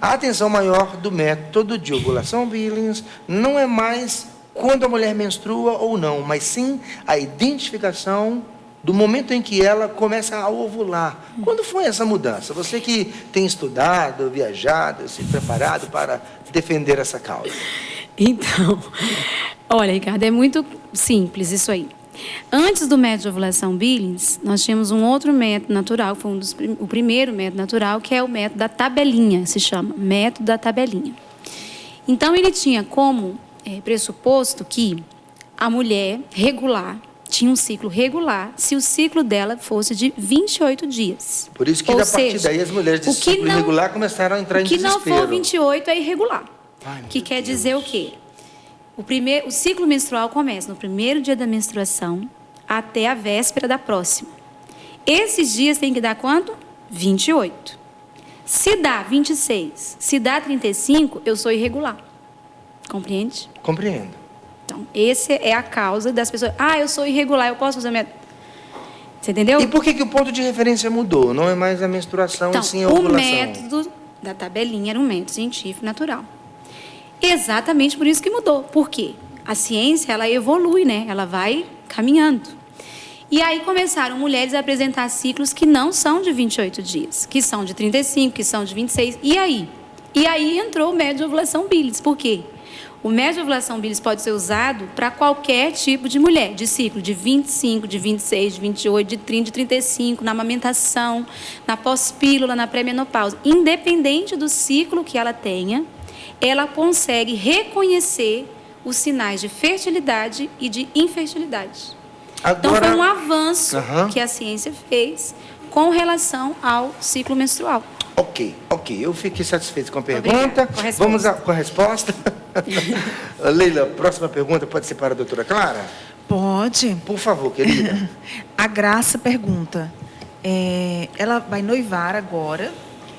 A atenção maior do método de ovulação Billings não é mais quando a mulher menstrua ou não, mas sim a identificação do momento em que ela começa a ovular. Quando foi essa mudança? Você que tem estudado, viajado, se preparado para defender essa causa. Então, olha, Ricardo, é muito simples isso aí. Antes do método de ovulação Billings, nós tínhamos um outro método natural, foi o primeiro método natural, que é o método da tabelinha, se chama método da tabelinha. Então, ele tinha como pressuposto que a mulher regular tinha um ciclo regular se o ciclo dela fosse de 28 dias. Por isso que, a partir daí, as mulheres de ciclo irregular começaram a entrar em desespero. O que não for 28 é irregular. Que quer dizer o quê? O ciclo menstrual começa no primeiro dia da menstruação até a véspera da próxima. Esses dias tem que dar quanto? 28. Se dá 26, se dá 35, eu sou irregular. Compreende? Compreendo. Então, essa é a causa das pessoas. Ah, eu sou irregular, eu posso fazer minha... Você entendeu? E por que o ponto de referência mudou? Não é mais a menstruação, então, e sim a ovulação. O método da tabelinha era um método científico natural. Exatamente por isso que mudou. Por quê? A ciência, ela evolui, né? Ela vai caminhando. E aí começaram mulheres a apresentar ciclos que não são de 28 dias, que são de 35, que são de 26. E aí? E aí entrou o método de ovulação Billings. Por quê? O método de ovulação Billings pode ser usado para qualquer tipo de mulher, de ciclo de 25, de 26, de 28, de 30, de 35, na amamentação, na pós-pílula, na pré-menopausa. Independente do ciclo que ela tenha, ela consegue reconhecer os sinais de fertilidade e de infertilidade. Agora, então, foi um avanço que a ciência fez com relação ao ciclo menstrual. Ok. Eu fiquei satisfeito com a pergunta. Vamos com a resposta. Leila, próxima pergunta pode ser para a doutora Clara? Pode. Por favor, querida. A Graça pergunta. Ela vai noivar agora,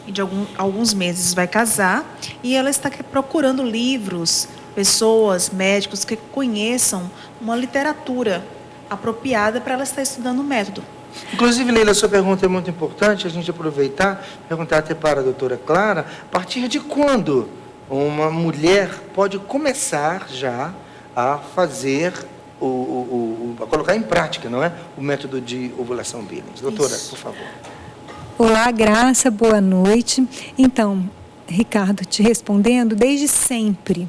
e de alguns meses vai casar, e ela está procurando livros, pessoas, médicos que conheçam uma literatura apropriada para ela estar estudando o método. Inclusive, Leila, a sua pergunta é muito importante, a gente aproveitar, perguntar até para a doutora Clara, a partir de quando uma mulher pode começar já a fazer, a colocar em prática, não é? O método de ovulação Billings. Doutora, por favor. Olá, Graça, boa noite. Então, Ricardo, te respondendo, desde sempre.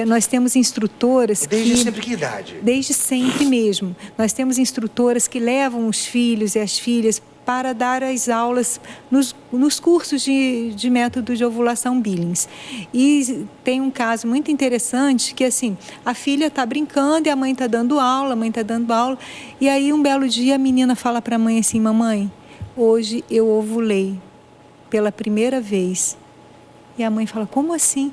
Nós temos instrutoras Desde sempre que idade? Desde sempre mesmo. Nós temos instrutoras que levam os filhos e as filhas para dar as aulas nos cursos de método de ovulação Billings. E tem um caso muito interessante que, assim, a filha está brincando e a mãe está dando aula, e aí um belo dia a menina fala para a mãe assim: mamãe, hoje eu ovulei pela primeira vez. E a mãe fala: como assim?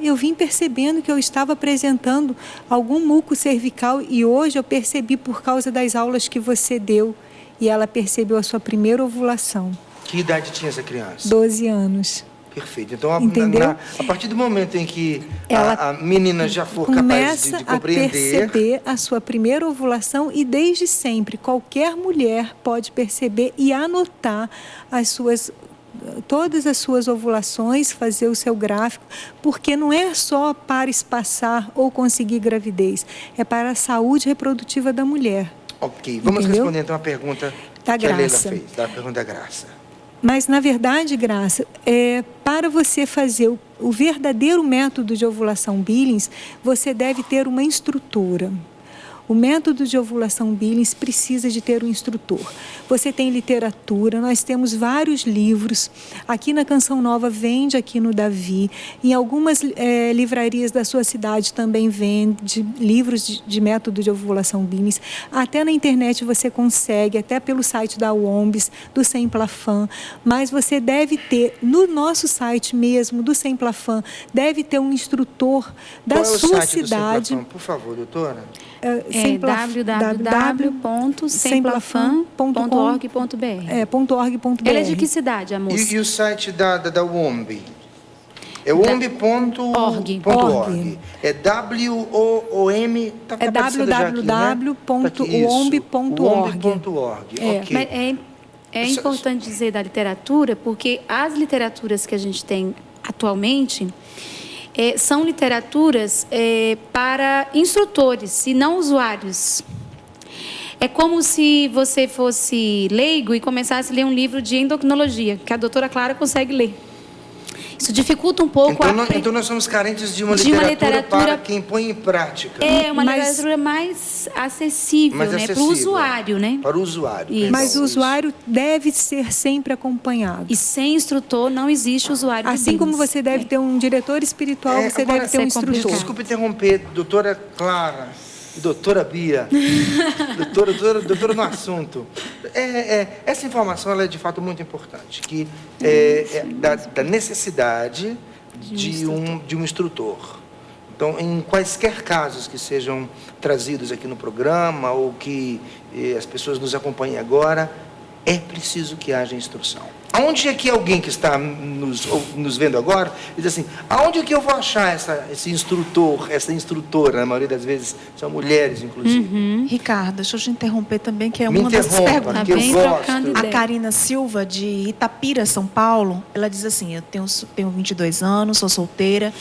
Eu vim percebendo que eu estava apresentando algum muco cervical e hoje eu percebi por causa das aulas que você deu. E ela percebeu a sua primeira ovulação. Que idade tinha essa criança? 12 anos. Perfeito. Então, a partir do momento em que a menina já for capaz de compreender... Começa a perceber a sua primeira ovulação e desde sempre qualquer mulher pode perceber e anotar todas as suas ovulações, fazer o seu gráfico, porque não é só para espaçar ou conseguir gravidez, é para a saúde reprodutiva da mulher. Ok, vamos responder então a pergunta que a Leila fez, a pergunta da Graça. Mas, na verdade, Graça, para você fazer o verdadeiro método de ovulação Billings, você deve ter uma instrutora. O método de ovulação Billings precisa de ter um instrutor. Você tem literatura, nós temos vários livros. Aqui na Canção Nova vende aqui no Davi. Em algumas livrarias da sua cidade também vende livros de método de ovulação Billings. Até na internet você consegue, até pelo site da UOMBS, do Sem Plafan. Mas você deve ter, no nosso site mesmo, do Sem Plafan, deve ter um instrutor da sua cidade. Por favor, doutora. www.semplafan.org.br. Ela é de que cidade, a moça? E o site da UOMB? É womb.org. É W-O-O-M. É www.womb.org. É importante dizer da literatura, porque as literaturas que a gente tem atualmente são literaturas para instrutores e não usuários. É como se você fosse leigo e começasse a ler um livro de endocrinologia, que a doutora Clara consegue ler. Isso dificulta um pouco então nós somos carentes de uma literatura para quem põe em prática. É uma literatura mais acessível, né? Para o usuário, né? Para o usuário. Isso. Mas o usuário deve ser sempre acompanhado. E sem instrutor não existe usuário de Assim como Billings. você deve ter um diretor espiritual, você agora, deve ter um instrutor. Desculpe interromper, doutora Clara e doutora Bia, doutora no assunto. Essa informação ela é de fato muito importante, que da necessidade de um instrutor. Então, em quaisquer casos que sejam trazidos aqui no programa ou que as pessoas nos acompanhem agora, é preciso que haja instrução. Aonde é que alguém que está nos vendo agora diz assim, aonde é que eu vou achar esse instrutor, essa instrutora? Na maioria das vezes são mulheres, inclusive. Ricardo, deixa eu te interromper também, que é Me uma das perguntas. porque eu gosto. A Karina Silva, de Itapira, São Paulo, ela diz assim, eu tenho 22 anos, sou solteira,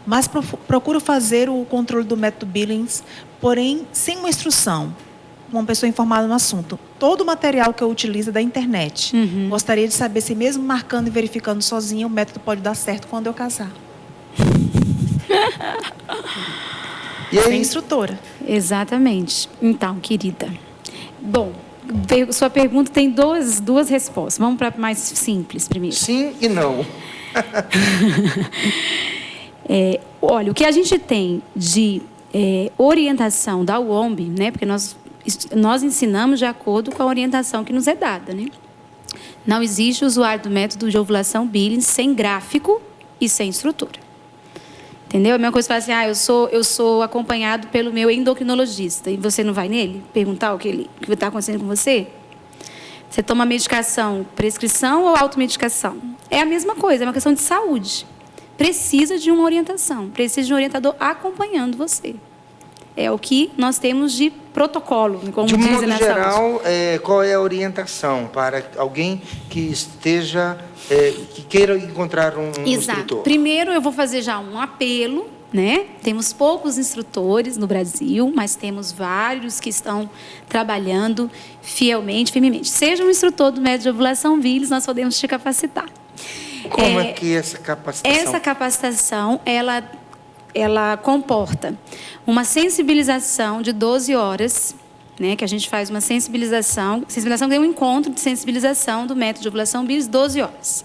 mas procuro fazer o controle do método Billings, porém sem uma instrução, uma pessoa informada no assunto. Todo o material que eu utilizo é da internet. Gostaria de saber se mesmo marcando e verificando sozinha, o método pode dar certo quando eu casar. E aí? Sem instrutora. Exatamente. Então, querida. Bom, sua pergunta tem duas respostas. Vamos para a mais simples primeiro. Sim e não. Olha, o que a gente tem de orientação da UOMB, né? Porque nós ensinamos de acordo com a orientação que nos é dada, né? Não existe usuário do método de ovulação Billings sem gráfico e sem instrutora. Entendeu? É a mesma coisa que falar assim, eu sou acompanhado pelo meu endocrinologista e você não vai nele perguntar o que está acontecendo com você? Você toma medicação, prescrição ou automedicação? É a mesma coisa, é uma questão de saúde. Precisa de uma orientação, precisa de um orientador acompanhando você. É o que nós temos de protocolo, como de um dizem modo na geral, saúde. qual é a orientação para alguém que que queira encontrar um instrutor? Primeiro, eu vou fazer já um apelo, né? Temos poucos instrutores no Brasil, mas temos vários que estão trabalhando fielmente, firmemente. Seja um instrutor do método de ovulação Billings, nós podemos te capacitar. Como é que essa capacitação? Essa capacitação, ela comporta uma sensibilização de 12 horas, né, que a gente faz uma sensibilização que é um encontro de sensibilização do método de ovulação Billings, 12 horas.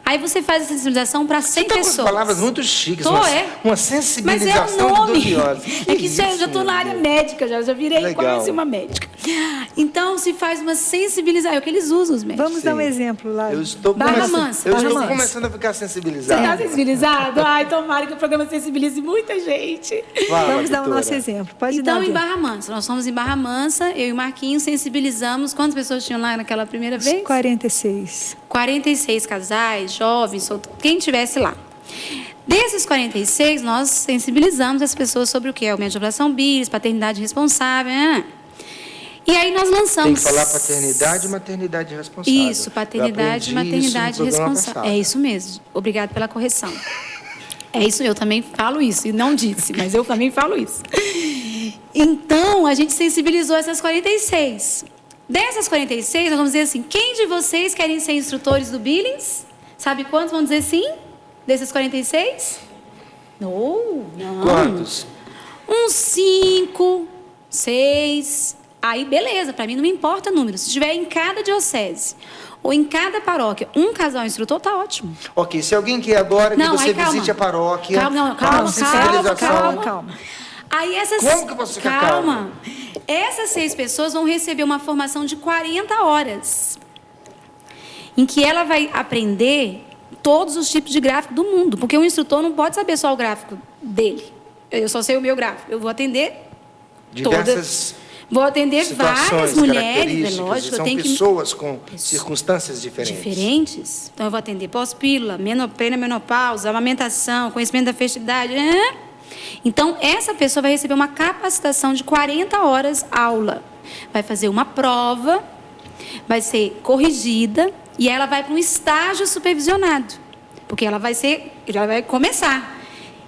Aí você faz a sensibilização para 100 pessoas. Com palavras muito chiques, uma Mas sensibilização é um nome. de 12 horas. É que eu já estou na área médica, já virei Legal. quase uma médica. Então, se faz uma sensibilização, é o que eles usam, os médicos. Vamos dar um exemplo lá. Eu estou Barra Mansa. começando a ficar Você sensibilizado. está sensibilizado? Ai, tomara que o programa sensibilize muita gente. Vamos dar o nosso exemplo. Pode Então, dar. em Barra Mansa, nós fomos em Barra Mansa, eu e o Marquinhos sensibilizamos. Quantas pessoas tinham lá naquela primeira vez? 46. 46 casais, jovens, quem estivesse lá. Desses 46, nós sensibilizamos as pessoas sobre o que é o método de ovulação Billings, paternidade responsável. E aí nós lançamos... Tem que falar paternidade e maternidade responsável. Isso, paternidade e maternidade responsável. É isso mesmo. Obrigada pela correção. É isso, eu também falo isso, e não disse, mas eu também falo isso. Então, a gente sensibilizou essas 46. Dessas 46, nós vamos dizer assim, quem de vocês querem ser instrutores do Billings? Sabe quantos vão dizer sim? Desses 46? Não. Quantos? Uns 5, 6. Aí, beleza, para mim não me importa o número. Se tiver em cada diocese ou em cada paróquia um casal instrutor, tá ótimo. Ok, se alguém quer agora que você visite a paróquia... Calma. Aí essas... Como que você fica calma? Essas 6 pessoas vão receber uma formação de 40 horas, em que ela vai aprender todos os tipos de gráfico do mundo, porque um instrutor não pode saber só o gráfico dele. Eu só sei o meu gráfico. Eu vou atender diversas Vou atender várias mulheres, é lógico. São pessoas com circunstâncias diferentes. Então, eu vou atender pós-pílula, menopausa, amamentação, conhecimento da fertilidade. Então, essa pessoa vai receber uma capacitação de 40 horas aula. Vai fazer uma prova, vai ser corrigida e ela vai para um estágio supervisionado. Porque ela vai ser ela vai começar.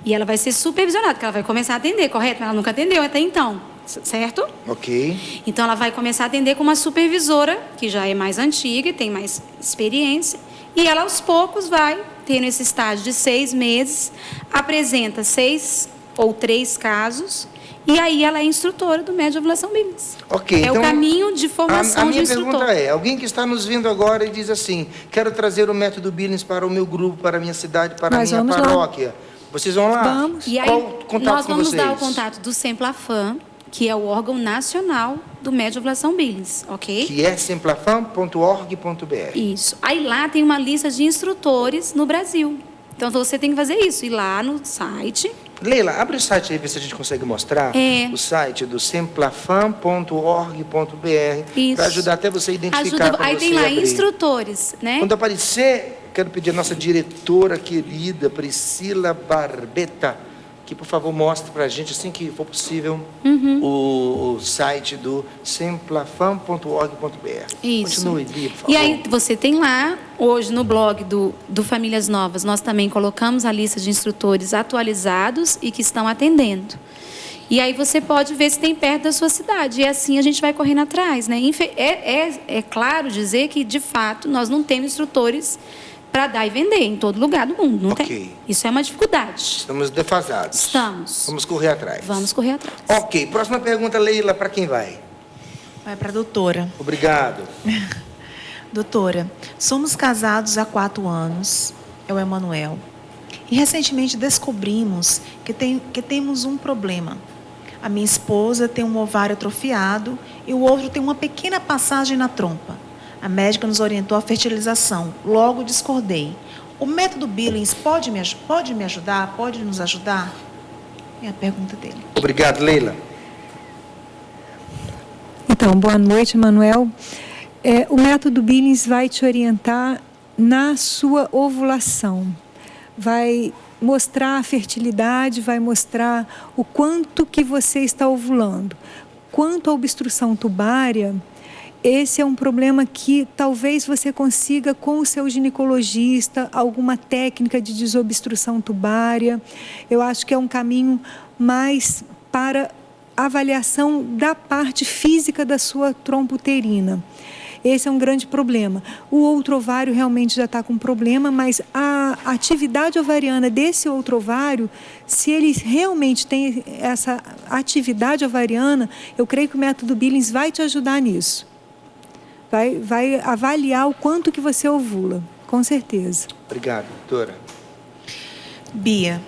E ela vai ser supervisionada, porque ela vai começar a atender, correto? Ela nunca atendeu até então, certo? Ok. Então, ela vai começar a atender com uma supervisora, que já é mais antiga e tem mais experiência. E ela, aos poucos, vai tendo esse estágio de 6 meses, apresenta 6 ou 3 casos, e aí ela é instrutora do método de ovulação Billings. Ok, é então, o caminho de formação a minha de instrutor. pergunta é, alguém que está nos vendo agora e diz assim, quero trazer o método Billings para o meu grupo, para a minha cidade, para a Nós minha vamos lá. paróquia. Vocês vão lá? Vamos. E aí, Qual o contato nós com vamos vocês? dar o contato do Semplafam, que é o órgão nacional do método de ovulação Billings, ok? Que é semplafam.org.br. Isso. Aí lá tem uma lista de instrutores no Brasil. Então você tem que fazer isso, ir lá no site. Leila, abre o site aí, ver se a gente consegue mostrar. É. O site do semplafam.org.br, Isso. para ajudar até você a identificar quando Aí você tem lá abrir. instrutores, né? Quando aparecer, quero pedir a nossa diretora querida, Priscila Barbeta, que por favor mostre para a gente, assim que for possível, o site do semplafam.org.br. Isso. Continue, Bia, por favor. E aí você tem lá, hoje no blog do Famílias Novas, nós também colocamos a lista de instrutores atualizados e que estão atendendo. E aí você pode ver se tem perto da sua cidade. E assim a gente vai correndo atrás, né? É claro dizer que, de fato, nós não temos instrutores para dar e vender em todo lugar do mundo. Não Ok. tem. Isso é uma dificuldade. Estamos defasados. Estamos. Vamos correr atrás. Vamos correr atrás. Ok, próxima pergunta, Leila, para quem vai? Vai para a doutora. Obrigado. Doutora, somos casados há 4 anos, é o Emanuel. E recentemente descobrimos que temos um problema. A minha esposa tem um ovário atrofiado e o outro tem uma pequena passagem na trompa. A médica nos orientou à fertilização. Logo discordei. O método Billings pode me ajudar? Pode nos ajudar? É a pergunta dele. Obrigado, Leila. Então, boa noite, Manuel. O método Billings vai te orientar na sua ovulação. Vai mostrar a fertilidade, vai mostrar o quanto que você está ovulando. Quanto à obstrução tubária, esse é um problema que talvez você consiga com o seu ginecologista, alguma técnica de desobstrução tubária. Eu acho que é um caminho mais para avaliação da parte física da sua trompa uterina. Esse é um grande problema. O outro ovário realmente já está com problema, mas a atividade ovariana desse outro ovário, se ele realmente tem essa atividade ovariana, eu creio que o método Billings vai te ajudar nisso. Vai avaliar o quanto que você ovula, com certeza. Obrigado, doutora. Bia,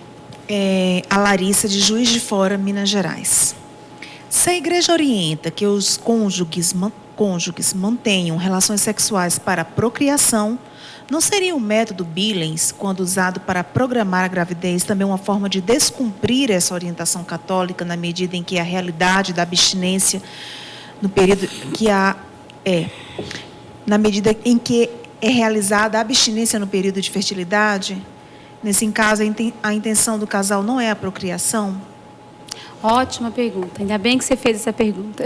a Larissa de Juiz de Fora, Minas Gerais. Se a igreja orienta que os cônjuges mantenham relações sexuais para procriação, não seria o método Billings, quando usado para programar a gravidez, também uma forma de descumprir essa orientação católica na medida em que a realidade da abstinência no período na medida em que é realizada a abstinência no período de fertilidade? Nesse caso, a intenção do casal não é a procriação? Ótima pergunta. Ainda bem que você fez essa pergunta.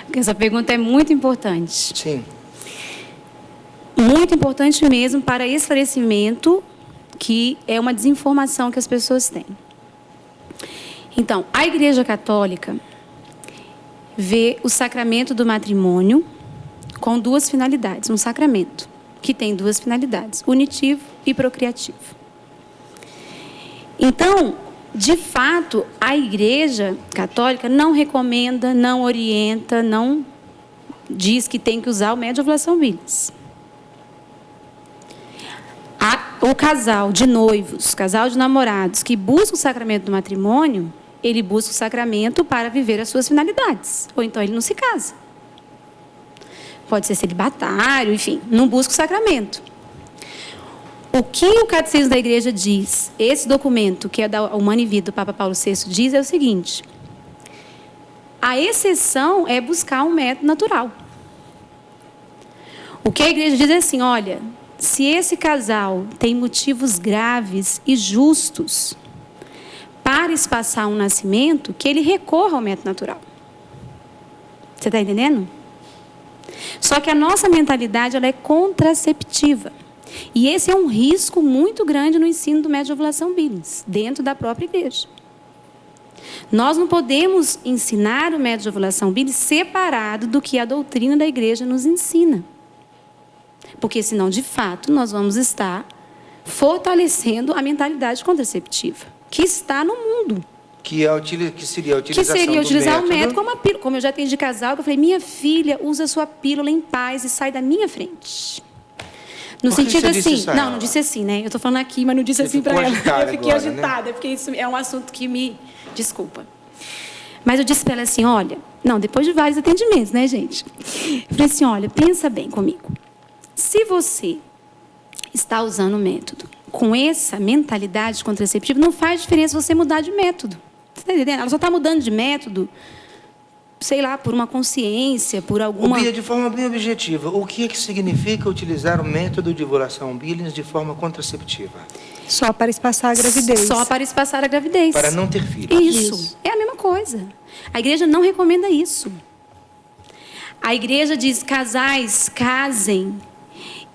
Porque essa pergunta é muito importante. Sim. Muito importante mesmo para esclarecimento, que é uma desinformação que as pessoas têm. Então, a Igreja Católica vê o sacramento do matrimônio com 2 finalidades. Um sacramento que tem 2 finalidades, unitivo e procriativo. Então, de fato, a Igreja Católica não recomenda, não orienta, não diz que tem que usar o método de ovulação Billings. O casal de noivos, casal de namorados que busca o sacramento do matrimônio, ele busca o sacramento para viver as suas finalidades. Ou então ele não se casa. Pode ser celibatário, enfim, não busca o sacramento. O que o Catecismo da Igreja diz, esse documento, que é da Humana e Vida do Papa Paulo VI, diz é o seguinte: a exceção é buscar um método natural. O que a Igreja diz é assim, olha, se esse casal tem motivos graves e justos para espaçar um nascimento, que ele recorra ao método natural. Você está entendendo? Só que a nossa mentalidade ela é contraceptiva. E esse é um risco muito grande no ensino do método de ovulação Billings, dentro da própria igreja. Nós não podemos ensinar o método de ovulação Billings separado do que a doutrina da igreja nos ensina. Porque senão, de fato, nós vamos estar fortalecendo a mentalidade contraceptiva, que está no mundo. Que seria a utilização Que seria utilizar do o método como a pílula. Como eu já atendi casal, eu falei, minha filha, usa sua pílula em paz e sai da minha frente. No Por que sentido você disse assim, isso a não, ela? não disse assim, né? Eu estou falando aqui, mas não disse Você assim para ficou ela. agitada Eu fiquei agora, né? agitada, porque isso é um assunto que me desculpa. Mas eu disse para ela assim, olha, não, depois de vários atendimentos, né, gente? Eu falei assim, olha, pensa bem comigo. Se você está usando o método com essa mentalidade contraceptiva, não faz diferença você mudar de método. Você está entendendo? Ela só está mudando de método, sei lá, por uma consciência, por alguma... Bia, de forma bem objetiva, o que é que significa utilizar o método de ovulação Billings de forma contraceptiva? Só para espaçar a gravidez. Só para espaçar a gravidez. Para não ter filhos. Isso. É a mesma coisa. A igreja não recomenda isso. A igreja diz, casais, casem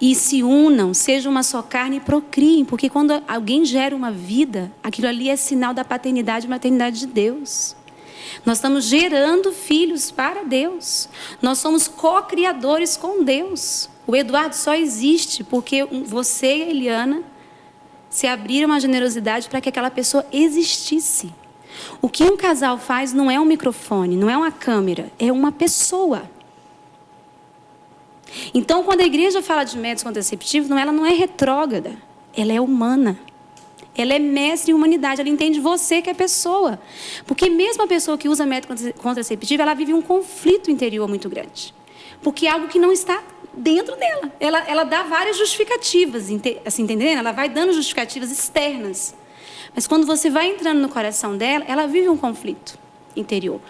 e se unam, sejam uma só carne e procriem, porque quando alguém gera uma vida, aquilo ali é sinal da paternidade e maternidade de Deus. Nós estamos gerando filhos para Deus. Nós somos co-criadores com Deus. O Eduardo só existe porque você e a Eliana se abriram a generosidade para que aquela pessoa existisse. O que um casal faz não é um microfone, não é uma câmera, é uma pessoa. Então, quando a igreja fala de métodos contraceptivos, ela não é retrógrada, ela é humana. Ela é mestre em humanidade, ela entende você que é pessoa. Porque mesmo a pessoa que usa método contraceptivo, ela vive um conflito interior muito grande. Porque é algo que não está dentro dela. Ela dá várias justificativas, assim, entendendo? Ela vai dando justificativas externas. Mas quando você vai entrando no coração dela, ela vive um conflito interior.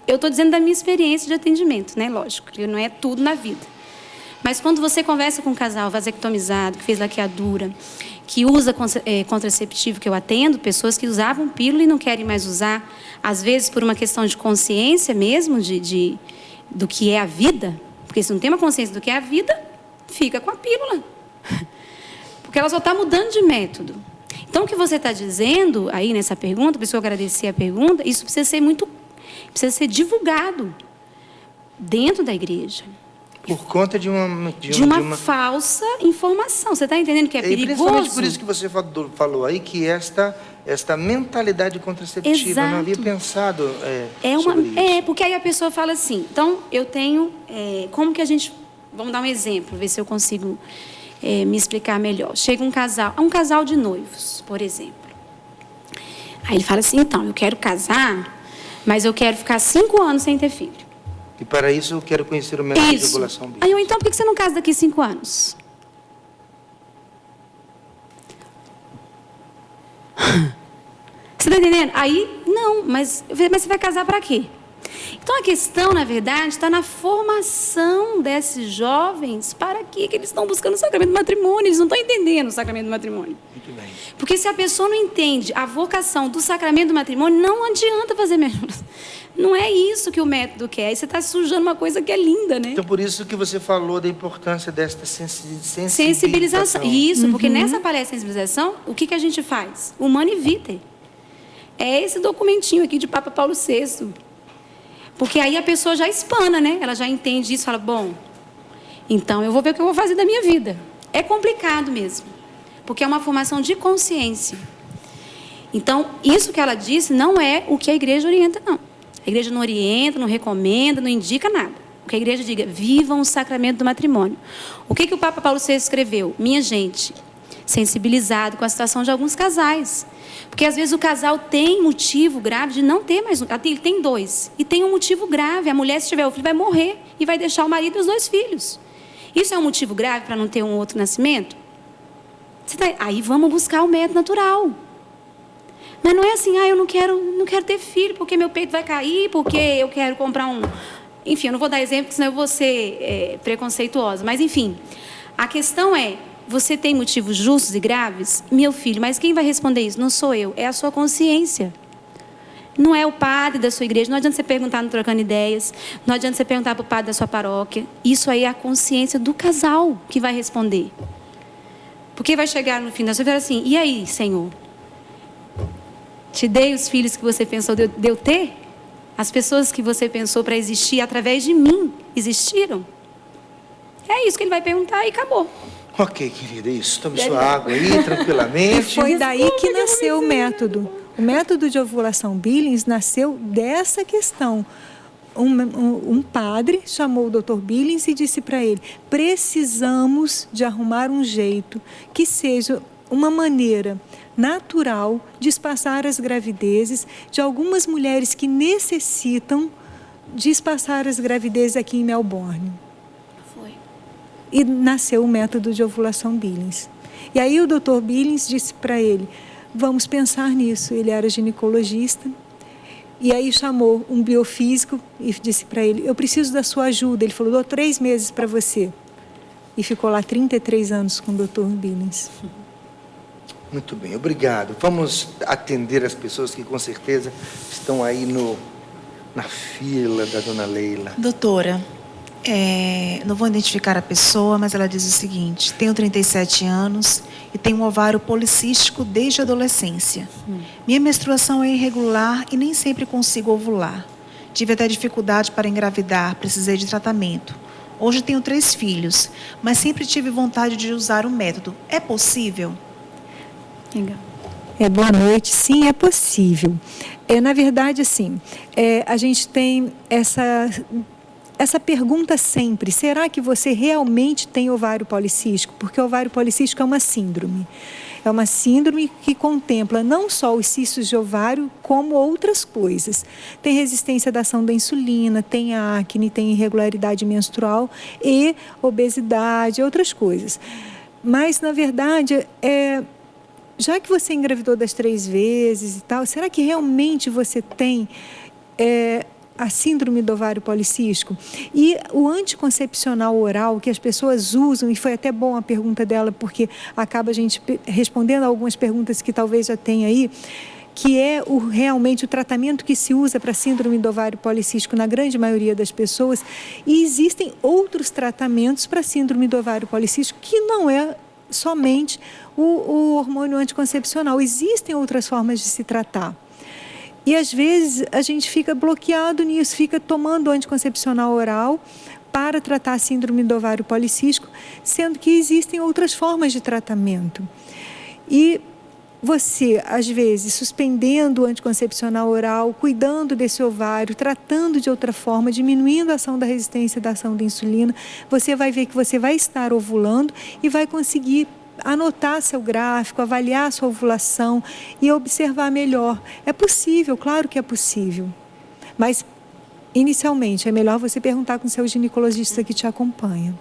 Eu estou dizendo da minha experiência de atendimento, né? Lógico, que não é tudo na vida. Mas quando você conversa com um casal vasectomizado, que fez laqueadura, que usa contraceptivo, que eu atendo, pessoas que usavam pílula e não querem mais usar, às vezes por uma questão de consciência mesmo, do que é a vida, porque se não tem uma consciência do que é a vida, fica com a pílula. Porque ela só está mudando de método. Então, o que você está dizendo aí nessa pergunta, por isso eu agradecer a pergunta, isso precisa ser divulgado dentro da igreja. Por conta de uma falsa informação. Você está entendendo que é perigoso? E principalmente por isso que você falou aí, que esta mentalidade contraceptiva, Exato. eu não havia pensado sobre isso. Porque aí a pessoa fala assim, então eu tenho, como que a gente, vamos dar um exemplo, ver se eu consigo me explicar melhor. Chega um casal de noivos, por exemplo. Aí ele fala assim, então, eu quero casar, mas eu quero ficar 5 anos sem ter filho. E para isso eu quero conhecer o método de ovulação Billings. Aí então, por que você não casa daqui 5 anos? Você está entendendo? Aí, não, mas você vai casar para quê? Então, a questão, na verdade, está na formação desses jovens para que eles estão buscando o sacramento do matrimônio. Eles não estão entendendo o sacramento do matrimônio. Muito bem. Porque se a pessoa não entende a vocação do sacramento do matrimônio, não adianta fazer método. Não é isso que o método quer. Aí você está sujando uma coisa que é linda, né? Então, por isso que você falou da importância desta sensibilização. Sensibilização. Isso, porque nessa palestra de sensibilização, o que a gente faz? Humane Vitae. É esse documentinho aqui de Papa Paulo VI. Porque aí a pessoa já espana, né? Ela já entende isso e fala, bom, então eu vou ver o que eu vou fazer da minha vida. É complicado mesmo, porque é uma formação de consciência. Então, isso que ela disse não é o que a igreja orienta, não. A igreja não orienta, não recomenda, não indica nada. O que a igreja diga, vivam o sacramento do matrimônio. O que o Papa Paulo VI escreveu? Minha gente, sensibilizado com a situação de alguns casais. Porque às vezes o casal tem motivo grave de não ter mais um. Ele tem 2. E tem um motivo grave. A mulher, se tiver o filho, vai morrer e vai deixar o marido e os 2 filhos. Isso é um motivo grave para não ter um outro nascimento? Aí vamos buscar o método natural. Mas não é assim, eu não quero ter filho porque meu peito vai cair, porque eu quero comprar um... Enfim, eu não vou dar exemplo, porque senão eu vou ser preconceituosa. Mas, enfim, a questão é, você tem motivos justos e graves? Meu filho, mas quem vai responder isso? Não sou eu, é a sua consciência. Não é o padre da sua igreja, não adianta você perguntar no Trocando Ideias, não adianta você perguntar para o padre da sua paróquia. Isso aí é a consciência do casal que vai responder. Porque vai chegar no final, você vai falar assim, e aí, Senhor? Te dei os filhos que você pensou de eu ter? As pessoas que você pensou para existir através de mim existiram? É isso que ele vai perguntar e acabou. Ok, querida, isso. Tome sua água aí, tranquilamente. E foi daí que nasceu o método. O método de ovulação Billings nasceu dessa questão. Um padre chamou o Dr. Billings e disse para ele: precisamos de arrumar um jeito que seja uma maneira natural de espaçar as gravidezes de algumas mulheres que necessitam de espaçar as gravidezes aqui em Melbourne. Foi. E nasceu o método de ovulação Billings. E aí o Dr. Billings disse para ele: vamos pensar nisso. Ele era ginecologista. E aí chamou um biofísico e disse para ele: eu preciso da sua ajuda. Ele falou: dou 3 meses para você. E ficou lá 33 anos com o Dr. Billings. Muito bem, obrigado. Vamos atender as pessoas que com certeza estão aí na fila da dona Leila. Doutora, não vou identificar a pessoa, mas ela diz o seguinte: tenho 37 anos e tenho um ovário policístico desde a adolescência. Minha menstruação é irregular e nem sempre consigo ovular. Tive até dificuldade para engravidar, precisei de tratamento. Hoje tenho 3 filhos, mas sempre tive vontade de usar o método. É possível? Legal. Boa noite. Sim, é possível. Na verdade, assim, a gente tem essa pergunta sempre: será que você realmente tem ovário policístico? Porque o ovário policístico é uma síndrome. É uma síndrome que contempla não só os cistos de ovário, como outras coisas. Tem resistência da ação da insulina, tem acne, tem irregularidade menstrual e obesidade, outras coisas. Mas, na verdade, já que você engravidou das 3 vezes e tal, será que realmente você tem a síndrome do ovário policístico? E o anticoncepcional oral que as pessoas usam, e foi até bom a pergunta dela, porque acaba a gente respondendo a algumas perguntas que talvez já tenha aí, que é realmente o tratamento que se usa para a síndrome do ovário policístico na grande maioria das pessoas. E existem outros tratamentos para a síndrome do ovário policístico que não é somente o hormônio anticoncepcional. Existem outras formas de se tratar. E às vezes a gente fica bloqueado nisso, fica tomando anticoncepcional oral para tratar a síndrome do ovário policístico, sendo que existem outras formas de tratamento. E você, às vezes, suspendendo o anticoncepcional oral, cuidando desse ovário, tratando de outra forma, diminuindo a ação da resistência da ação da insulina, você vai ver que você vai estar ovulando e vai conseguir anotar seu gráfico, avaliar a sua ovulação e observar melhor. É possível, claro que é possível. Mas, inicialmente, é melhor você perguntar com o seu ginecologista que te acompanha.